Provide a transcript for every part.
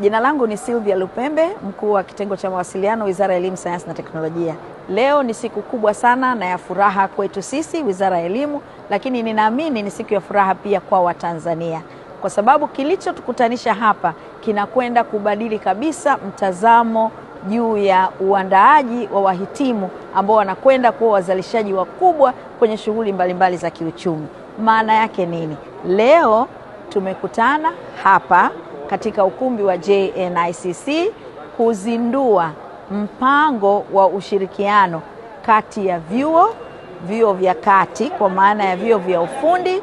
Jina langu ni Sylvia Lupembe, mkuu wa kitengo cha mawasiliano Wizara ya Elimu, Sayansi na Teknolojia. Leo ni siku kubwa sana na ya furaha kwetu sisi Wizara ya Elimu, lakini ninaamini ni siku ya furaha pia kwa Watanzania. Kwa sababu kilichotukutanisha hapa kinakwenda kubadili kabisa mtazamo juu ya uandaaji wa wahitimu ambao wanakwenda kuwa wazalishaji wakubwa kwenye shughuli mbalimbali za kiuchumi. Maana yake nini? Leo tumekutana hapa katika ukumbi wa JNICC kuzindua mpango wa ushirikiano kati ya vyuo vya kati kwa maana ya vyuo vya ufundi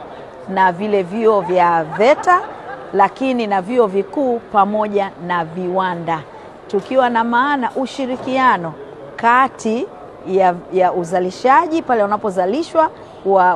na vile vyuo vya VETA, lakini na vyuo vikuu pamoja na viwanda, tukiwa na maana ushirikiano kati ya uzalishaji pale wanapozalishwa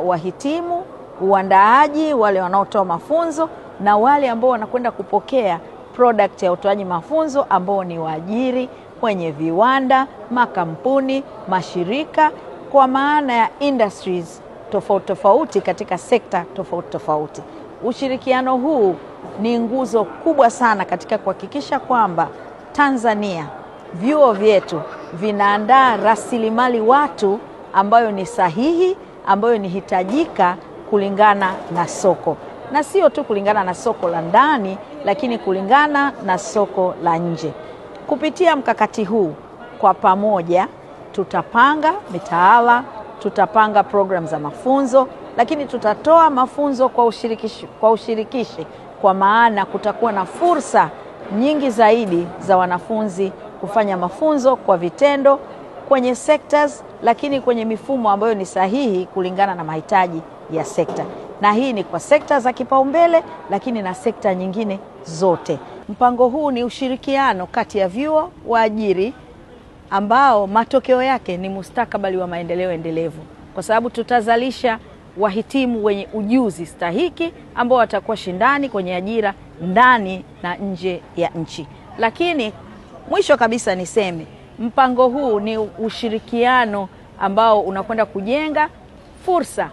wahitimu, uandaaji wale wanaotoa mafunzo na wale ambao wanakwenda kupokea product ya utoaji mafunzo ambao ni waajiri kwenye viwanda, makampuni, mashirika kwa maana ya industries tofauti tofauti katika sekta tofauti tofauti. Ushirikiano huu ni nguzo kubwa sana katika kuhakikisha kwamba Tanzania vyuo vyetu vinaandaa rasilimali watu ambayo ni sahihi, ambayo ni hitajika kulingana na soko. Na sio tu kulingana na soko la ndani, lakini kulingana na soko la nje. Kupitia mkakati huu kwa pamoja tutapanga mitaala, tutapanga program za mafunzo, lakini tutatoa mafunzo kwa ushirikishi kwa maana kutakuwa na fursa nyingi zaidi za wanafunzi kufanya mafunzo kwa vitendo kwenye sectors, lakini kwenye mifumo ambayo ni sahihi kulingana na mahitaji ya sekta. Na hii ni kwa sekta za kipaumbele, lakini na sekta nyingine zote. Mpango huu ni ushirikiano kati ya vyuo, waajiri ambao matokeo yake ni mustakabali wa maendeleo endelevu, kwa sababu tutazalisha wahitimu wenye ujuzi stahiki ambao watakuwa shindani kwenye ajira ndani na nje ya nchi. Lakini mwisho kabisa niseme, mpango huu ni ushirikiano ambao unakwenda kujenga fursa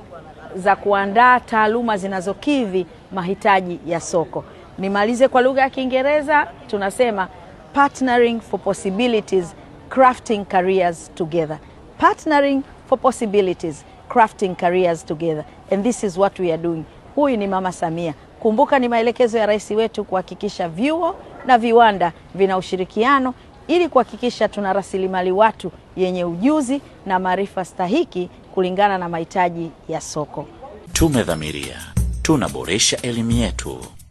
za kuandaa taaluma zinazokidhi mahitaji ya soko. Nimalize kwa lugha ya Kiingereza, tunasema partnering for possibilities, crafting careers together. Partnering for possibilities, crafting careers together. And this is what we are doing. Huyu ni Mama Samia. Kumbuka ni maelekezo ya rais wetu kuhakikisha vyuo na viwanda vina ushirikiano ili kuhakikisha tuna rasilimali watu yenye ujuzi na maarifa stahiki kulingana na mahitaji ya soko. Tumedhamiria, tunaboresha elimu yetu.